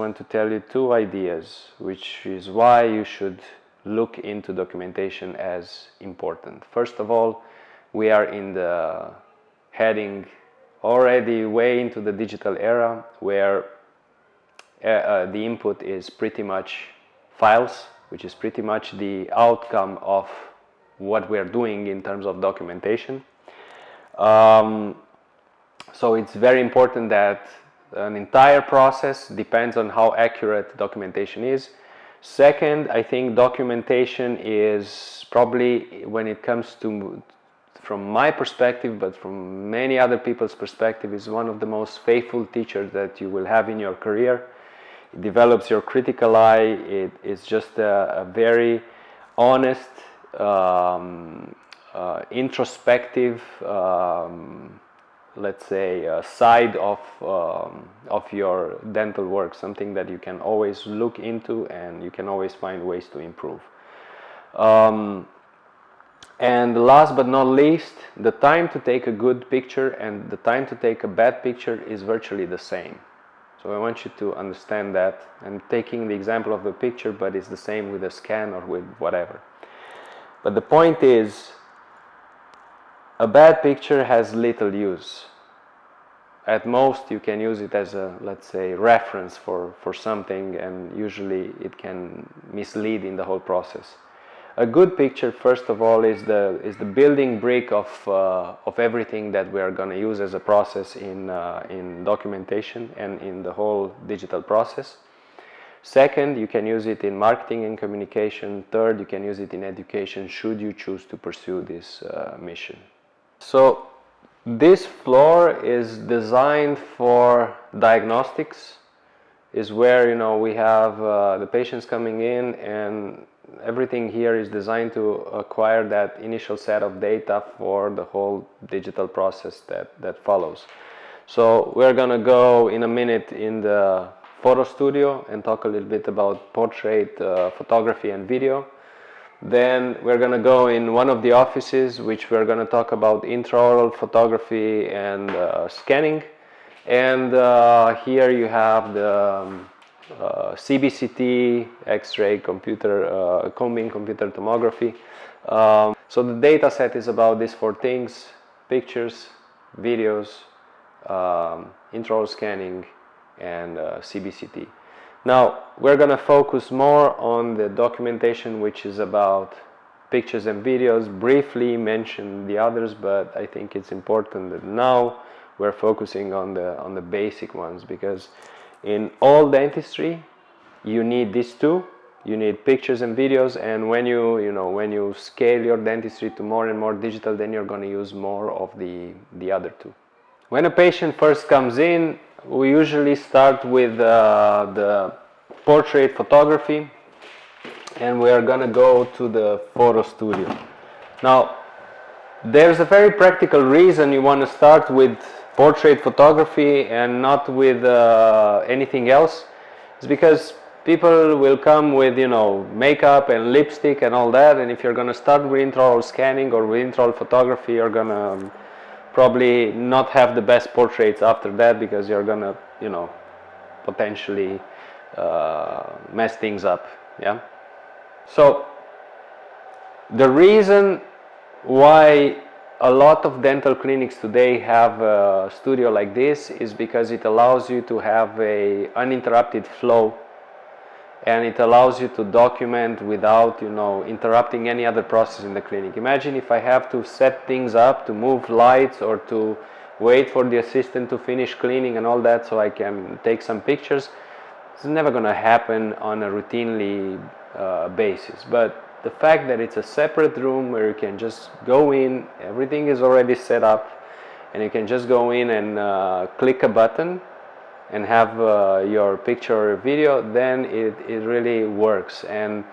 I want to tell you two ideas, which is why you should look into documentation as important. First of all, we are in the heading already way into the digital era, where the input is pretty much files, which is pretty much the outcome of what we are doing in terms of documentation. So it's very important that an entire process depends on how accurate documentation is. Second, I think documentation is probably, when it comes to, from my perspective, but from many other people's perspective, is one of the most faithful teachers that you will have in your career. It develops your critical eye. It is just a very honest, introspective, let's say, side of your dental work, something that you can always look into and you can always find ways to improve. And last but not least, the time to take a good picture and the time to take a bad picture is virtually the same. So I want you to understand that. I'm taking the example of the picture, but it's the same with a scan or with whatever. But the point is, a bad picture has little use. At most, you can use it as a, let's say, reference for something, and usually it can mislead in the whole process. A good picture, first of all, is the building brick of everything that we are going to use as a process in documentation and in the whole digital process. Second, you can use it in marketing and communication. Third, you can use it in education, should you choose to pursue this mission. So this floor is designed for diagnostics, is where, you know, we have the patients coming in, and everything here is designed to acquire that initial set of data for the whole digital process that follows. So we're going to go in a minute in the photo studio and talk a little bit about portrait photography and video. Then we're going to go in one of the offices, which we're going to talk about intraoral photography and scanning. And here you have the CBCT, X-ray, combing computer tomography. So the data set is about these four things: pictures, videos, intraoral scanning, and CBCT. Now, we're going to focus more on the documentation, which is about pictures and videos. Briefly mention the others, but I think it's important that now we're focusing on the basic ones, because in all dentistry you need these two. You need pictures and videos, and when you scale your dentistry to more and more digital, then you're going to use more of the other two. When a patient first comes in, we usually start with the portrait photography, and we are going to go to the photo studio. Now, there's a very practical reason you want to start with portrait photography and not with anything else. It's because people will come with, makeup and lipstick and all that, and if you're going to start with intraoral scanning or with intraoral photography, you're going to probably not have the best portraits after that, because you're going to, potentially mess things up. Yeah. So the reason why a lot of dental clinics today have a studio like this is because it allows you to have a uninterrupted flow, and it allows you to document without, interrupting any other process in the clinic. Imagine if I have to set things up, to move lights, or to wait for the assistant to finish cleaning and all that so I can take some pictures. It's never going to happen on a routinely basis. But the fact that it's a separate room where you can just go in, everything is already set up, and you can just go in and click a button and have your picture or video, then it really works. And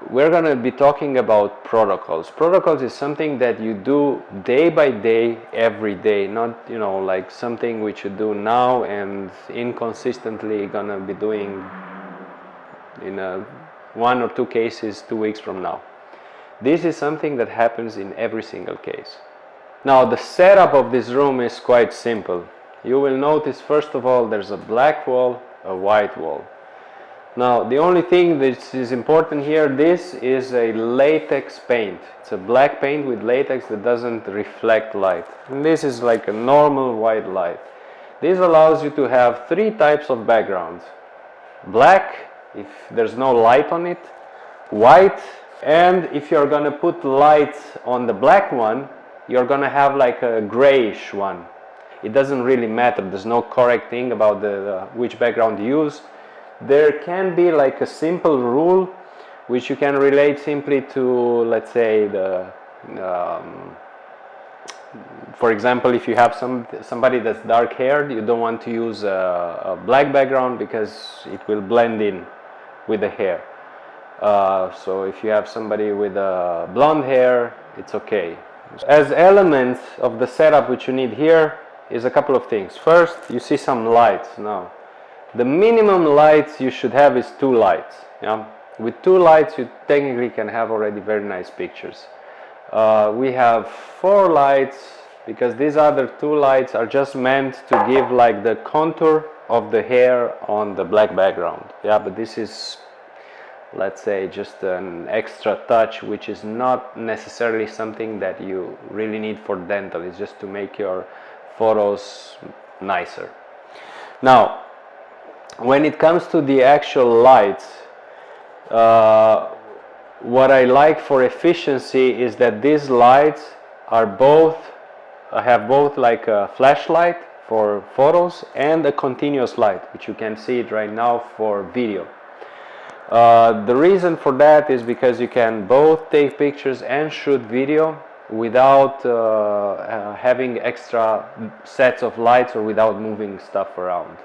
we're going to be talking about protocols. Protocols is something that you do day by day, every day, not like something which you do now and inconsistently going to be doing in one or two cases 2 weeks from now. This is something that happens in every single case. Now, the setup of this room is quite simple. You will notice, first of all, there's a black wall, a white wall. Now the only thing that is important here, this is a latex paint. It's a black paint with latex that doesn't reflect light. And this is like a normal white light. This allows you to have three types of backgrounds. Black, if there's no light on it, white, and if you're gonna put light on the black one, you're gonna have like a grayish one. It doesn't really matter, there's no correct thing about which background you use. There can be like a simple rule which you can relate simply to, let's say, for example, if you have somebody that's dark haired, you don't want to use a black background because it will blend in with the hair. So if you have somebody with blonde hair, it's okay. As elements of the setup which you need here is a couple of things. First, you see some lights now. The minimum lights you should have is 2 lights. Yeah? With 2 lights you technically can have already very nice pictures. We have 4 lights because these other 2 lights are just meant to give like the contour of the hair on the black background. Yeah, but this is, let's say, just an extra touch which is not necessarily something that you really need for dental. It's just to make your photos nicer. Now, when it comes to the actual lights, what I like for efficiency is that these lights are have both like a flashlight for photos and a continuous light, which you can see it right now for video. The reason for that is because you can both take pictures and shoot video without having extra sets of lights or without moving stuff around.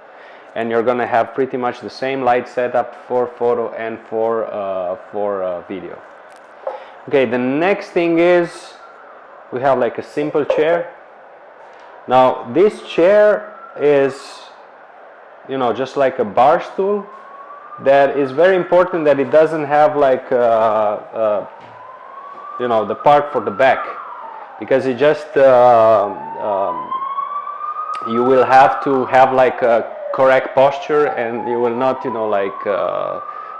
And you're going to have pretty much the same light setup for photo and for video. Okay, the next thing is we have like a simple chair. Now this chair is, you know, just like a bar stool. That is very important that it doesn't have like you know, the part for the back, because it just you will have to have like a correct posture, and you will not, you know, like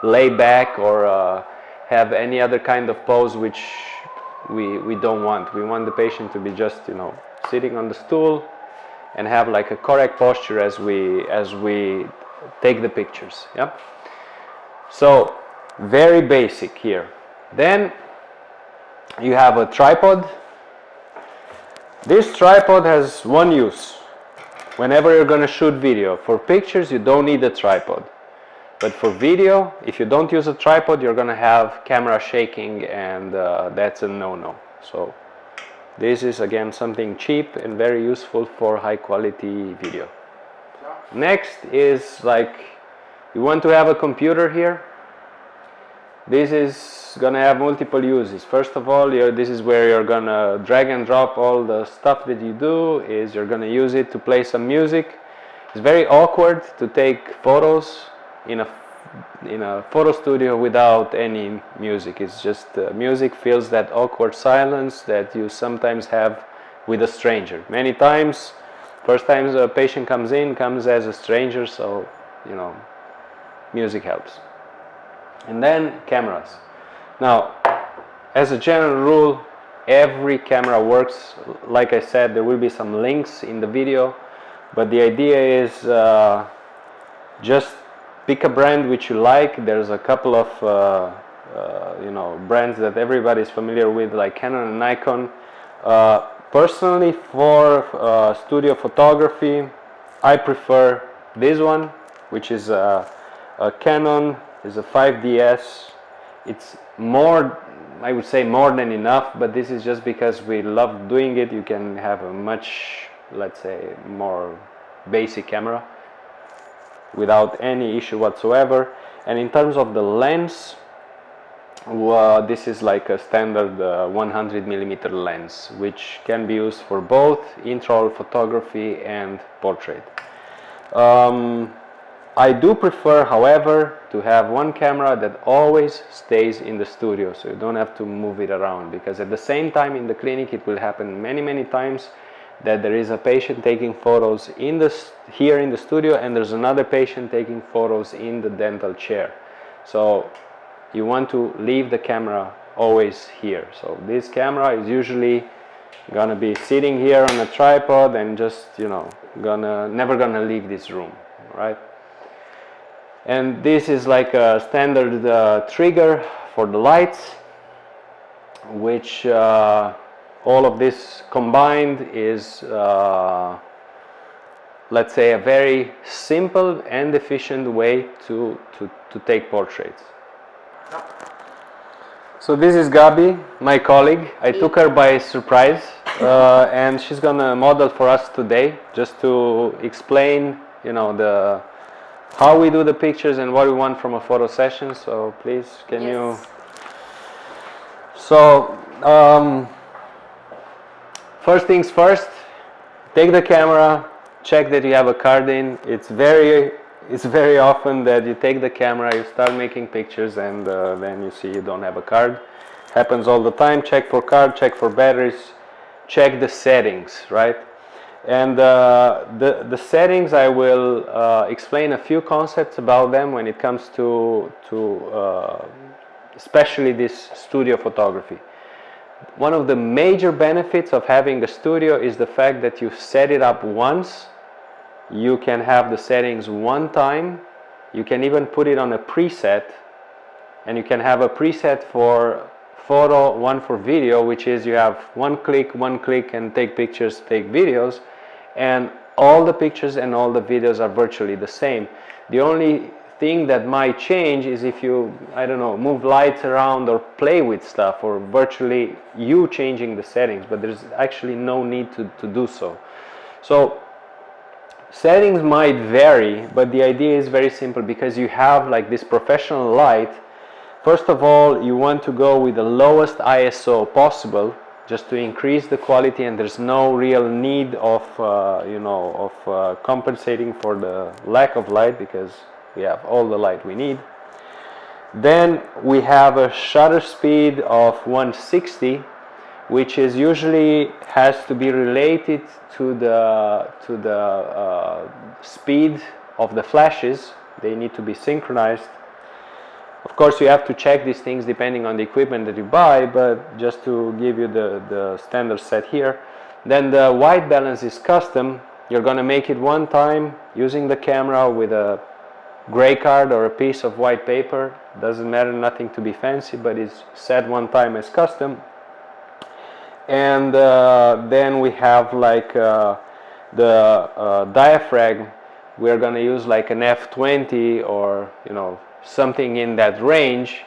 lay back or have any other kind of pose which we don't want. We want the patient to be just, you know, sitting on the stool and have like a correct posture as we take the pictures. Yeah. So very basic here. Then you have a tripod. This tripod has one use. Whenever you're going to shoot video. For pictures you don't need a tripod, but for video, if you don't use a tripod, you're going to have camera shaking, and that's a no-no. So this is again something cheap and very useful for high quality video. Next is like, you want to have a computer here. This is going to have multiple uses. First of all, this is where you're going to drag and drop all the stuff that you do. Is you're going to use it to play some music. It's very awkward to take photos in a photo studio without any music. It's just music fills that awkward silence that you sometimes have with a stranger. Many times, first times a patient comes as a stranger, so, you know, music helps. And then cameras. Now, as a general rule, every camera works. Like I said, there will be some links in the video, but the idea is just pick a brand which you like. There's a couple of you know, brands that everybody is familiar with, like Canon and Nikon. Personally, for studio photography, I prefer this one, which is a Canon. Is a 5DS. It's more, I would say, more than enough, but this is just because we love doing it. You can have a much, let's say, more basic camera without any issue whatsoever. And in terms of the lens, this is like a standard 100mm lens, which can be used for both intraoral photography and portrait. I do prefer, however, to have one camera that always stays in the studio, so you don't have to move it around, because at the same time in the clinic it will happen many times that there is a patient taking photos here in the studio, and there's another patient taking photos in the dental chair. So you want to leave the camera always here. So this camera is usually gonna be sitting here on a tripod and just, you know, never gonna leave this room, right? And this is like a standard trigger for the lights, which all of this combined is, let's say, a very simple and efficient way to take portraits. So this is Gabi, my colleague. I took her by surprise, and she's gonna model for us today, just to explain, you know, how we do the pictures and what we want from a photo session. So please, can you? So first things first, take the camera, check that you have a card in. It's very often that you take the camera, you start making pictures, and then you see you don't have a card. Happens all the time. Check for card, check for batteries, check the settings, right? And the settings, I will explain a few concepts about them when it comes to especially this studio photography. One of the major benefits of having a studio is the fact that you set it up once. You can have the settings one time. You can even put it on a preset, and you can have a preset for photo, one for video, which is you have one click and take pictures, take videos, and all the pictures and all the videos are virtually the same. The only thing that might change is if you, I don't know, move lights around or play with stuff, or virtually you changing the settings, but there's actually no need to do so. So settings might vary, but the idea is very simple, because you have like this professional light. First of all, you want to go with the lowest ISO possible, just to increase the quality, and there's no real need of compensating for the lack of light, because we have all the light we need. Then we have a shutter speed of 160, which is usually has to be related to the speed of the flashes. They need to be synchronized. Of course, you have to check these things depending on the equipment that you buy, but just to give you the standard set here. Then the white balance is custom. You're going to make it one time using the camera with a gray card or a piece of white paper. Doesn't matter, nothing to be fancy, but it's set one time as custom. And then we have like the diaphragm. We're going to use like an f20 or, you know, something in that range,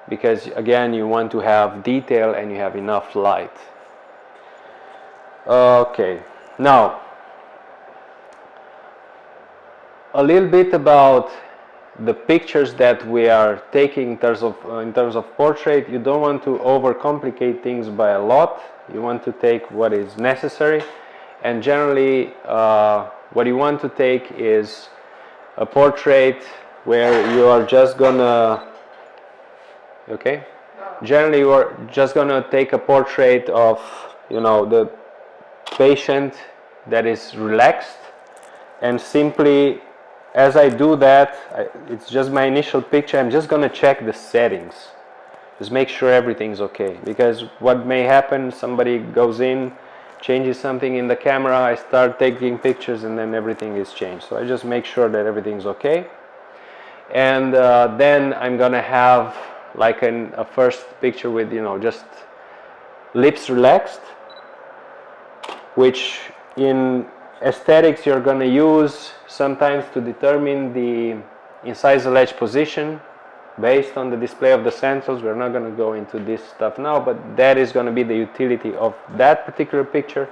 because again, you want to have detail and you have enough light. Okay, now a little bit about the pictures that we are taking in terms of portrait. You don't want to overcomplicate things by a lot. You want to take what is necessary, and generally what you want to take is a portrait where you are just gonna, okay? Generally you are just gonna take a portrait of, you know, the patient that is relaxed, and simply, as I do that, it's just my initial picture, I'm just gonna check the settings. Just make sure everything's okay, because what may happen, somebody goes in, changes something in the camera, I start taking pictures, and then everything is changed. So I just make sure that everything's okay. And then I'm gonna have like a first picture with, you know, just lips relaxed, which in aesthetics you're gonna use sometimes to determine the incisal edge position based on the display of the centrals. We're not gonna go into this stuff now, but that is gonna be the utility of that particular picture.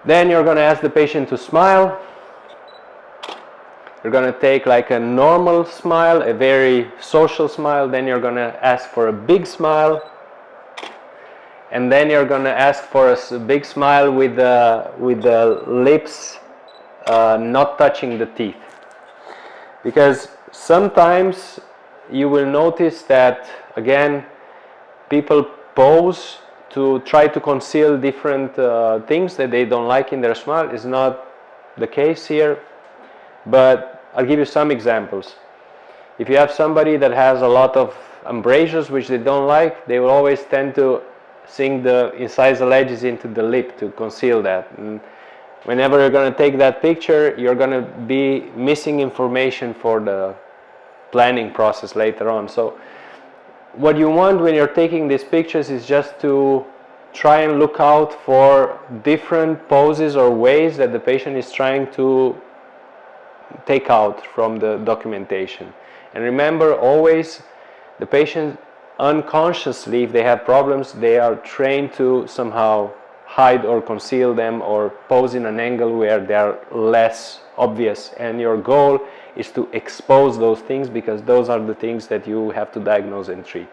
Then you're gonna ask the patient to smile. You're going to take like a normal smile, a very social smile. Then you're going to ask for a big smile. And then you're going to ask for a big smile with the lips not touching the teeth. Because sometimes you will notice that, again, people pose to try to conceal different things that they don't like in their smile is not the case here, but I'll give you some examples. If you have somebody that has a lot of embrasures which they don't like, they will always tend to sink the incisal edges into the lip to conceal that. And whenever you're going to take that picture, you're going to be missing information for the planning process later on. So what you want when you're taking these pictures is just to try and look out for different poses or ways that the patient is trying to take out from the documentation. And remember, always the patient unconsciously, if they have problems, they are trained to somehow hide or conceal them or pose in an angle where they are less obvious, and your goal is to expose those things because those are the things that you have to diagnose and treat.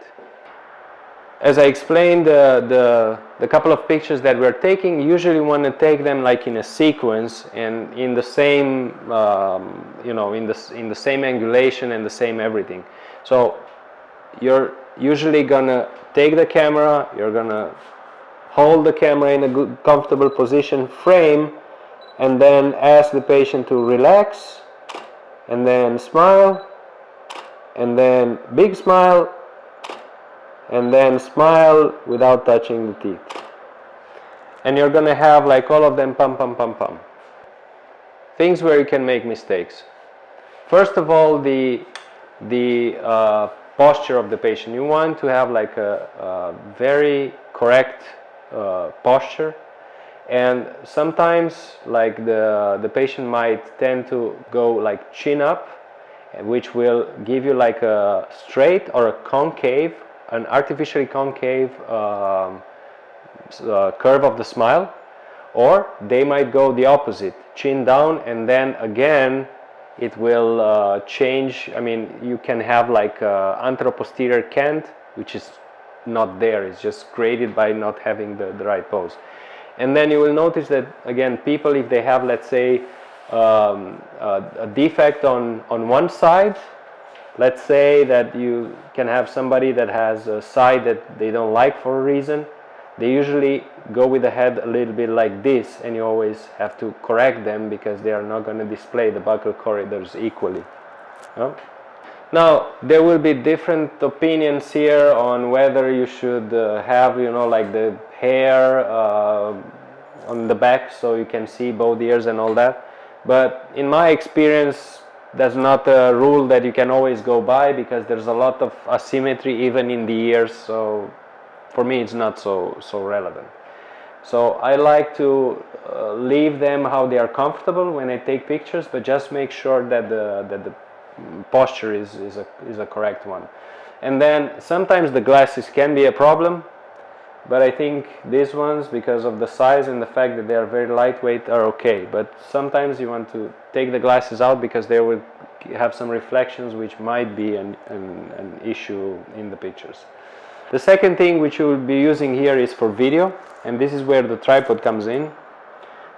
As I explained, the couple of pictures that we're taking, usually want to take them like in a sequence and in the same, in the same angulation and the same everything. So you're usually gonna take the camera, you're gonna hold the camera in a good, comfortable position, frame, and then ask the patient to relax, and then smile, and then big smile, and then smile without touching the teeth. And you're gonna have like all of them pum pum pum pum. Things where you can make mistakes. First of all, the posture of the patient. You want to have like a very correct posture, and sometimes like the patient might tend to go like chin up, which will give you like a straight or a concave, an artificially concave curve of the smile, or they might go the opposite, chin down, and then again it will change. I mean, you can have like anteroposterior cant, which is not there, it's just created by not having the right pose. And then you will notice that again, people, if they have, let's say, a defect on one side, let's say that you can have somebody that has a side that they don't like for a reason, they usually go with the head a little bit like this, and you always have to correct them because they are not going to display the buccal corridors equally. No? Now, there will be different opinions here on whether you should have, like the hair on the back so you can see both ears and all that. But in my experience, that's not a rule that you can always go by because there's a lot of asymmetry even in the ears. So for me, it's not so relevant. So I like to leave them how they are comfortable when I take pictures, but just make sure that the posture is a correct one. And then sometimes the glasses can be a problem, but I think these ones, because of the size and the fact that they are very lightweight, are okay. But sometimes you want to take the glasses out because they will have some reflections which might be an issue in the pictures. The second thing which you will be using here is for video, and this is where the tripod comes in.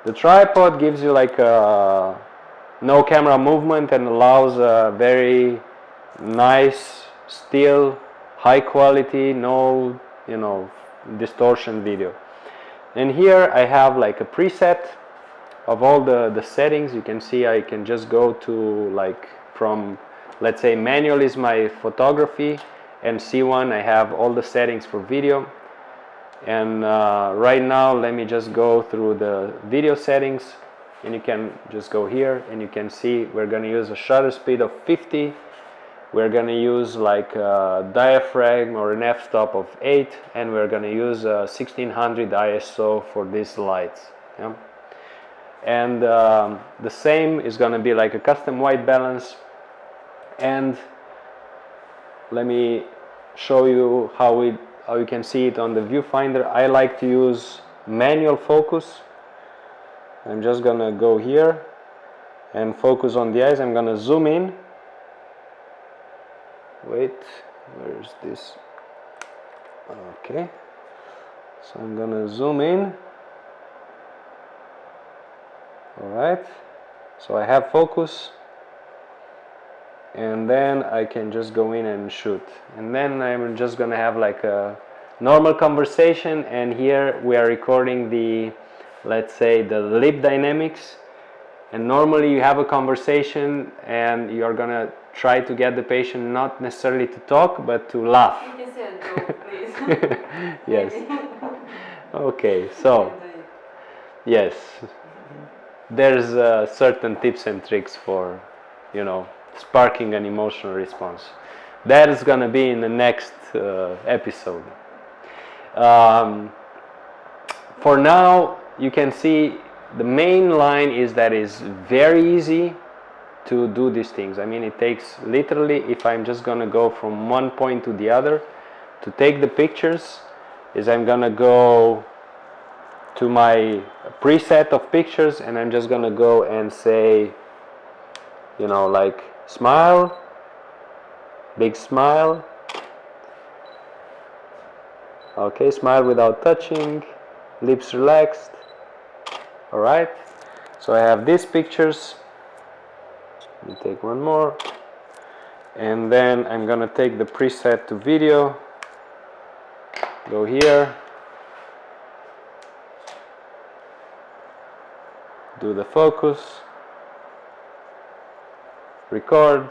The tripod gives you like no camera movement and allows a very nice, still, high quality, no distortion video. And here I have like a preset of all the settings. You can see I can just go to like from, let's say, manual is my photography, and C1 I have all the settings for video. And right now let me just go through the video settings, and you can just go here and you can see we're going to use a shutter speed of 50. We're going to use like a diaphragm or an f-stop of 8, and we're going to use 1600 ISO for these lights. Yeah? And the same is going to be like a custom white balance. And let me show you how you can see it on the viewfinder. I like to use manual focus. I'm just going to go here and focus on the eyes. I'm going to zoom in. Wait, where's this? Okay, so I'm gonna zoom in. Alright, so I have focus, and then I can just go in and shoot, and then I'm just gonna have like a normal conversation, and here we are recording the, let's say, the lip dynamics. And normally you have a conversation and you're gonna try to get the patient not necessarily to talk but to laugh. You can say a joke, please. Yes. Okay, so yes, there's certain tips and tricks for, you know, sparking an emotional response. That is gonna be in the next episode. For now, you can see the main line is that it's very easy to do these things. I mean, it takes literally, if I'm just gonna go from one point to the other to take the pictures, is I'm gonna go to my preset of pictures and I'm just gonna go and say, you know, like smile, big smile. Okay, smile without touching, lips relaxed. Alright, so I have these pictures. Let me take one more. And then I'm gonna take the preset to video. Go here. Do the focus. Record.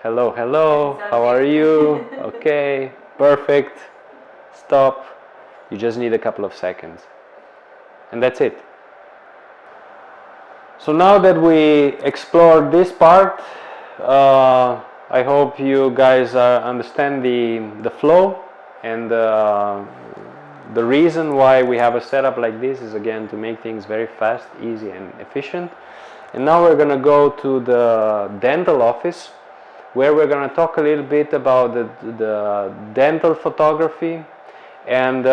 Hello, hello, how are you? Okay, perfect. Stop. You just need a couple of seconds. And that's it. So now that we explored this part, I hope you guys understand the flow, and the reason why we have a setup like this is again to make things very fast, easy and efficient. And now we're going to go to the dental office, where we're going to talk a little bit about the dental photography, and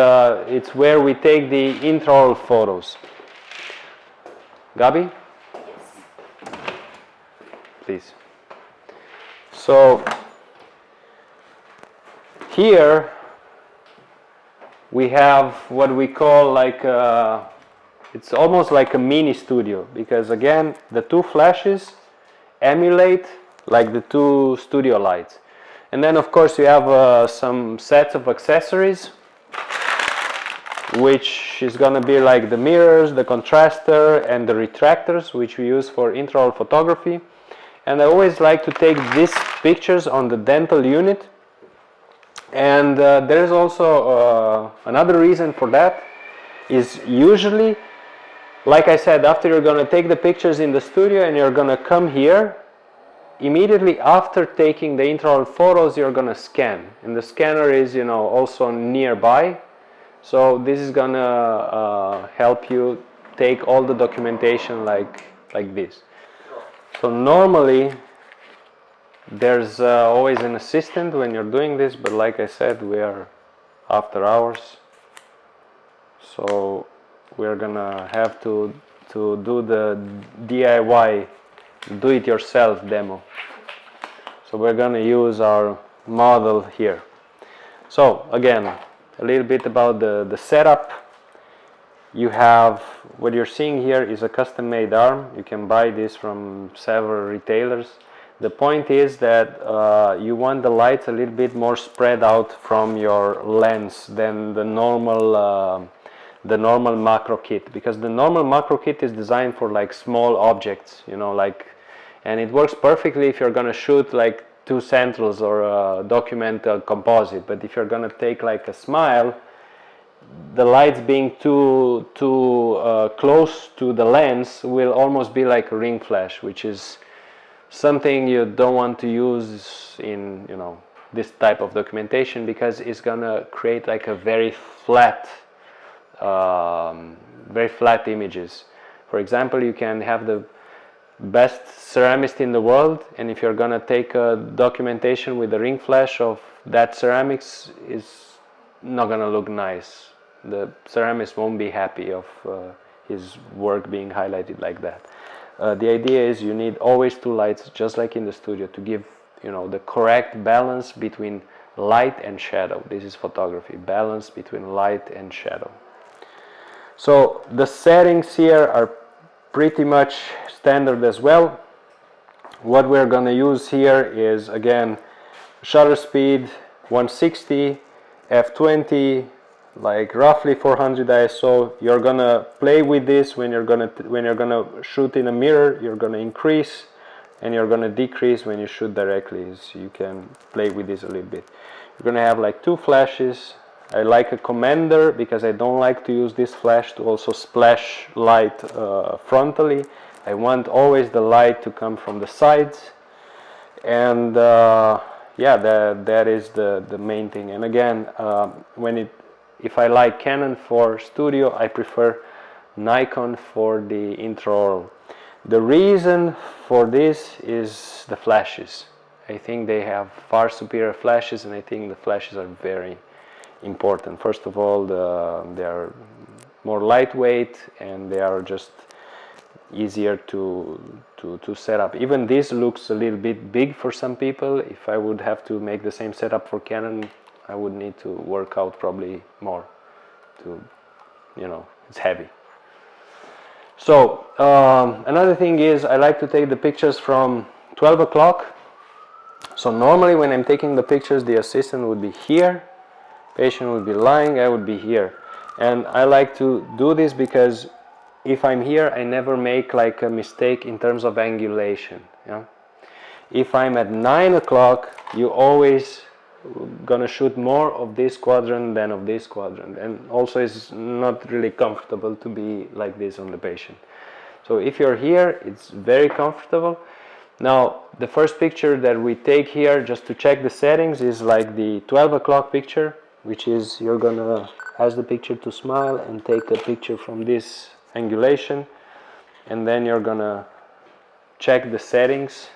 it's where we take the intraoral photos. Gabi? Please. So here we have what we call like it's almost like a mini studio, because again the two flashes emulate like the two studio lights, and then of course you have some sets of accessories, which is going to be like the mirrors, the contraster and the retractors, which we use for intraoral photography. And I always like to take these pictures on the dental unit. And there is also another reason for that, is usually, like I said, after you're going to take the pictures in the studio and you're going to come here, immediately after taking the intraoral photos you're going to scan. And the scanner is, you know, also nearby. So this is going to help you take all the documentation like this. So normally there's always an assistant when you're doing this, but like I said, we are after hours, so we're gonna have to do the DIY, do-it-yourself demo. So we're gonna use our model here. So again, a little bit about the setup. You have, what you're seeing here is a custom-made arm. You can buy this from several retailers. The point is that you want the lights a little bit more spread out from your lens than the normal macro kit, because the normal macro kit is designed for like small objects, you know, like, and it works perfectly if you're gonna shoot like two centrals or document a composite. But if you're gonna take like a smile, the lights being too close to the lens will almost be like a ring flash, which is something you don't want to use in, you know, this type of documentation, because it's gonna create like a very flat images. For example, you can have the best ceramist in the world, and if you're gonna take a documentation with a ring flash of that ceramics, is not gonna look nice. The ceramist won't be happy of his work being highlighted like that. The idea is you need always two lights, just like in the studio, to give, you know, the correct balance between light and shadow. This is photography, balance between light and shadow. So the settings here are pretty much standard as well. What we're going to use here is, again, shutter speed 160, f20, like roughly 400 ISO. You're gonna play with this when you're gonna shoot in a mirror. You're gonna increase and you're gonna decrease when you shoot directly. So you can play with this a little bit. You're gonna have like 2 flashes. I like a commander because I don't like to use this flash to also splash light frontally. I want always the light to come from the sides, and yeah, that is the main thing. And again, if I like Canon for studio, I prefer Nikon for the intraoral. The reason for this is the flashes. I think they have far superior flashes, and I think the flashes are very important. First of all, they are more lightweight and they are just easier to set up. Even this looks a little bit big for some people. If I would have to make the same setup for Canon, I would need to work out probably more to, it's heavy. So another thing is I like to take the pictures from 12 o'clock. So normally when I'm taking the pictures, the assistant would be here, patient would be lying, I would be here. And I like to do this because if I'm here, I never make like a mistake in terms of angulation. Yeah? If I'm at 9 o'clock, you always gonna shoot more of this quadrant than of this quadrant, and also it's not really comfortable to be like this on the patient. So if you're here, it's very comfortable. Now the first picture that we take here just to check the settings is like the 12 o'clock picture, which is you're gonna ask the picture to smile and take a picture from this angulation, and then you're gonna check the settings,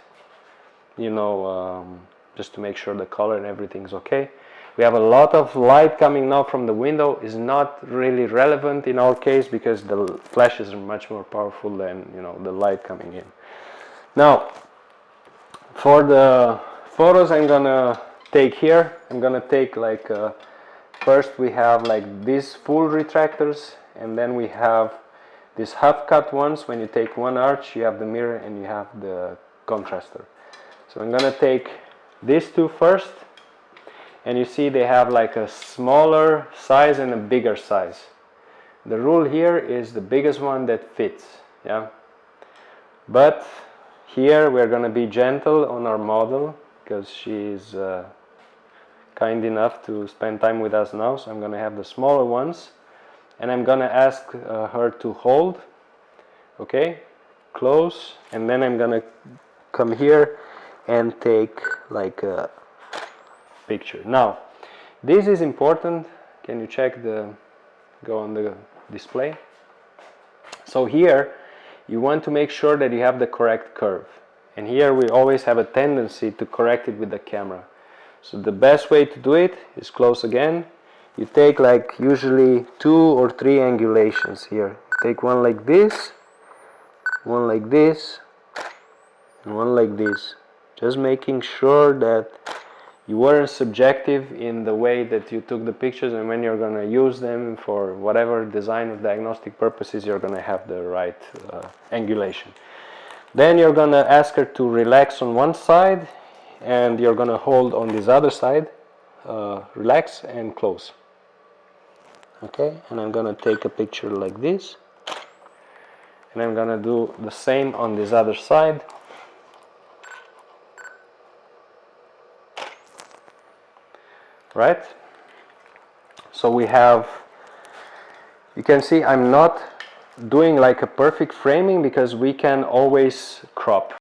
just to make sure the color and everything's okay. We have a lot of light coming now from the window. Is not really relevant in our case because the flashes are much more powerful than the light coming in. Now for the photos I'm gonna take here, I'm gonna take like first we have like these full retractors, and then we have these half cut ones. When you take one arch, you have the mirror and you have the contraster. So I'm gonna take these two first, and you see they have like a smaller size and a bigger size. The rule here is the biggest one that fits, yeah. But here we're gonna be gentle on our model because she's kind enough to spend time with us now. So I'm gonna have the smaller ones, and I'm gonna ask her to hold, okay, close, and then I'm gonna come here and take like a picture. Now this is important. Can you check go on the display? So here you want to make sure that you have the correct curve, and here we always have a tendency to correct it with the camera. So the best way to do it is close again. You take like usually 2 or 3 angulations here. Take one like this, one like this, and one like this. Just making sure that you weren't subjective in the way that you took the pictures, and when you're going to use them for whatever design or diagnostic purposes, you're going to have the right angulation. Then you're going to ask her to relax on one side, and you're going to hold on this other side, relax and close. Okay, and I'm going to take a picture like this, and I'm going to do the same on this other side. Right? So we have, you can see I'm not doing like a perfect framing because we can always crop.